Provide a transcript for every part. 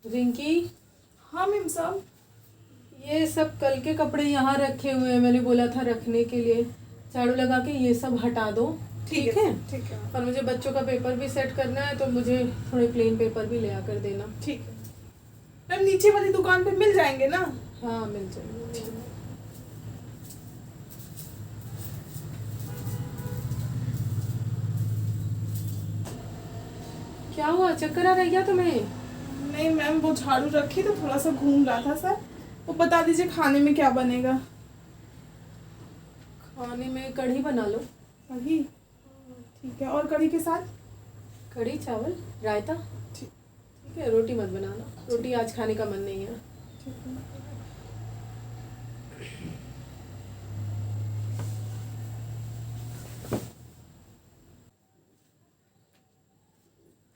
रिंकी, हाँ मैम साहब। ये सब कल के कपड़े यहाँ रखे हुए हैं, मैंने बोला था रखने के लिए। झाड़ू लगा के ये सब हटा दो। ठीक है। ठीक है और मुझे बच्चों का पेपर भी सेट करना है, तो मुझे थोड़े प्लेन पेपर भी ले आकर देना। ठीक है मैम, नीचे वाली दुकान पे मिल जाएंगे ना? हाँ, मिल जाएंगे। क्या हुआ, चक्कर आ रहा क्या तुम्हें? नहीं मैम, वो झाड़ू रखी तो थोड़ा सा घूम रहा था सर। वो बता दीजिए खाने में क्या बनेगा? खाने में कढ़ी बना लो। कढ़ी? ठीक है, और कढ़ी के साथ? कढ़ी चावल रायता। ठीक ठीक है, रोटी मत बनाना, रोटी आज खाने का मन नहीं है। ठीक है।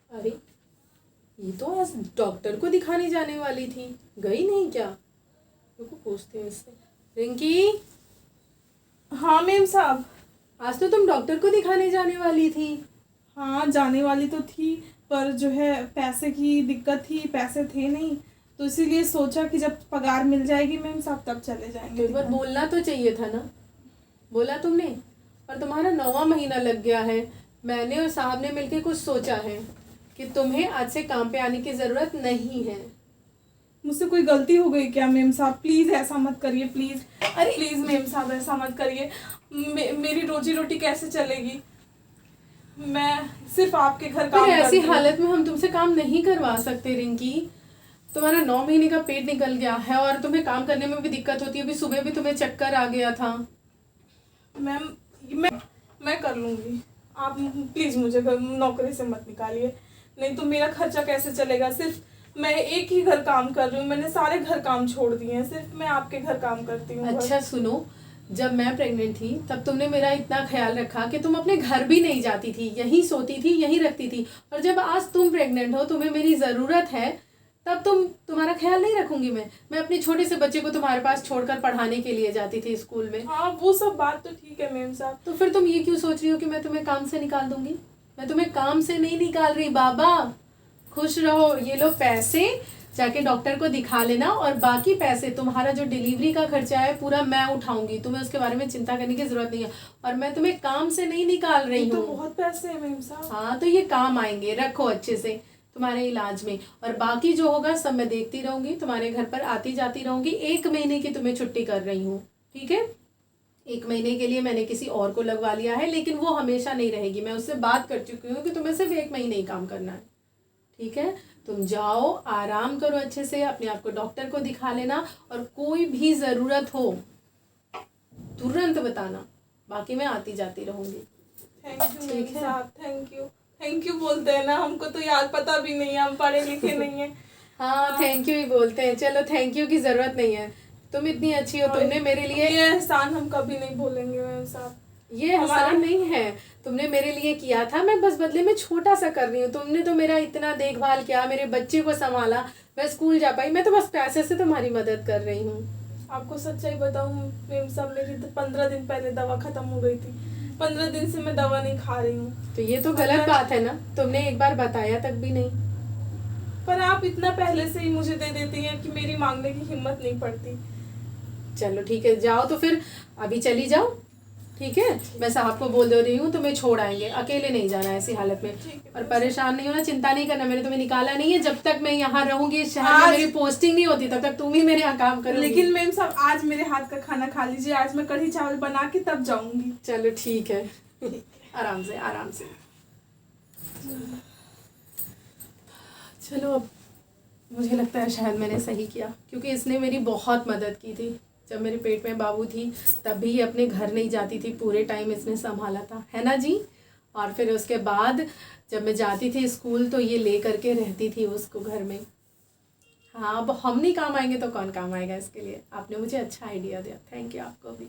अरे, ये तो आज डॉक्टर को दिखाने जाने वाली थी, गई नहीं क्या? रुको पूछते हैं इससे। रिंकी, हाँ मैम साहब। आज तो तुम डॉक्टर को दिखाने जाने वाली थी। हाँ, जाने वाली तो थी, पर जो है पैसे की दिक्कत थी, पैसे थे नहीं, तो इसीलिए सोचा कि जब पगार मिल जाएगी मैम साहब तब चले तो जाएंगे। एक बार बोलना तो चाहिए था ना, बोला तुमने? और तुम्हारा 9वां महीना लग गया है। मैंने और साहब ने मिलके कुछ सोचा है कि तुम्हें आज से काम पे आने की ज़रूरत नहीं है। मुझसे कोई गलती हो गई क्या मैम साहब? प्लीज़ ऐसा मत करिए, प्लीज़। अरे प्लीज़ मैम साहब ऐसा मत करिए। मेरी रोजी रोटी कैसे चलेगी? मैं सिर्फ आपके घर काम फिर ऐसी करती हूँ। हालत में हम तुमसे काम नहीं करवा सकते रिंकी। तुम्हारा 9 महीने का पेट निकल गया है और तुम्हें काम करने में भी दिक्कत होती है। अभी सुबह भी तुम्हें चक्कर आ गया था। मैम मैं कर लूँगी। आप प्लीज़ मुझे नौकरी से मत निकालिए, नहीं तो मेरा खर्चा कैसे चलेगा? सिर्फ मैं एक ही घर काम कर रही हूँ, मैंने सारे घर काम छोड़ दिए हैं, सिर्फ मैं आपके घर काम करती हूँ। अच्छा सुनो, जब मैं प्रेग्नेंट थी तब तुमने मेरा इतना ख्याल रखा कि तुम अपने घर भी नहीं जाती थी, यहीं सोती थी, यहीं रखती थी। और जब आज तुम प्रेग्नेंट हो, तुम्हें मेरी ज़रूरत है, तब तुम्हारा ख्याल नहीं रखूंगी मैं अपने छोटे से बच्चे को तुम्हारे पास छोड़कर पढ़ाने के लिए जाती थी स्कूल में। हाँ, वो सब बात तो ठीक है मैम साहब। तो फिर तुम ये क्यों सोच रही हो कि मैं तुम्हें काम से निकाल दूंगी? मैं तुम्हें काम से नहीं निकाल रही बाबा। खुश रहो, ये लो पैसे, जाके डॉक्टर को दिखा लेना। और बाकी पैसे, तुम्हारा जो डिलीवरी का खर्चा है पूरा मैं उठाऊंगी, तुम्हें उसके बारे में चिंता करने की जरूरत नहीं है। और मैं तुम्हें काम से नहीं निकाल रही तो हूँ। बहुत पैसे हैं मैम साहब। हाँ, तो ये काम आएंगे, रखो अच्छे से तुम्हारे इलाज में। और बाकी जो होगा सब मैं देखती रहूंगी, तुम्हारे घर पर आती जाती रहूंगी। 1 महीने की तुम्हें छुट्टी कर रही हूँ, ठीक है? 1 महीने के लिए मैंने किसी और को लगवा लिया है, लेकिन वो हमेशा नहीं रहेगी। मैं उससे बात कर चुकी हूँ कि तुम्हें सिर्फ 1 महीने ही काम करना है, ठीक है? तुम जाओ, आराम करो अच्छे से, अपने आप को डॉक्टर को दिखा लेना। और कोई भी ज़रूरत हो तुरंत बताना, बाकी मैं आती जाती रहूंगी। थैंक यू ठीक मैम है। साहब, थैंक यू बोलते हैं ना, हमको तो याद पता भी नहीं है, हम पढ़े लिखे नहीं है। हाँ, थैंक यू ही बोलते हैं। चलो, थैंक यू की ज़रूरत नहीं है, तुम इतनी अच्छी हो, तुमने मेरे लिए ये एहसान हम कभी नहीं भूलेंगे मैम साहब। ये एहसान नहीं है, तुमने मेरे लिए किया था, मैं बस बदले में छोटा सा कर रही हूँ। तुमने तो मेरा इतना देखभाल किया, मेरे बच्चे को संभाला, मैं स्कूल जा पाई। मैं तो बस पैसे से तुम्हारी मदद कर रही हूँ। आपको सच्चाई बताऊं मैम साहब, मेरी 15 दिन पहले दवा खत्म हो गई थी। 15 दिन से मैं दवा नहीं खा रही हूँ। तो ये तो गलत बात है ना, तुमने एक बार बताया तक भी नहीं। पर आप इतना पहले से ही मुझे दे देती हैं कि मेरी मांगने की हिम्मत नहीं पड़ती। चलो ठीक है, जाओ तो फिर अभी चली जाओ, ठीक है? मैं साहब को बोल दे रही हूँ, तुम्हें छोड़ आएंगे, अकेले नहीं जाना ऐसी हालत में। और परेशान नहीं होना, चिंता नहीं करना, मैंने तुम्हें निकाला नहीं है। जब तक मैं यहाँ रहूंगी, इस शहर में मेरी पोस्टिंग नहीं होती, तब तक तुम ही मेरे यहाँ काम करोगी। लेकिन मैम साहब, आज मेरे हाथ का खाना खा लीजिए, आज मैं कढ़ी चावल बना के तब जाऊंगी। चलो ठीक है, आराम से आराम से। चलो, अब मुझे लगता है शायद मैंने सही किया, क्योंकि इसने मेरी बहुत मदद की थी। जब मेरे पेट में बाबू थी तब भी ये अपने घर नहीं जाती थी, पूरे टाइम इसने संभाला था, है ना जी? और फिर उसके बाद जब मैं जाती थी स्कूल तो ये ले करके रहती थी उसको घर में। हाँ, अब हम नहीं काम आएंगे तो कौन काम आएगा? इसके लिए आपने मुझे अच्छा आइडिया दिया, थैंक यू आपको भी।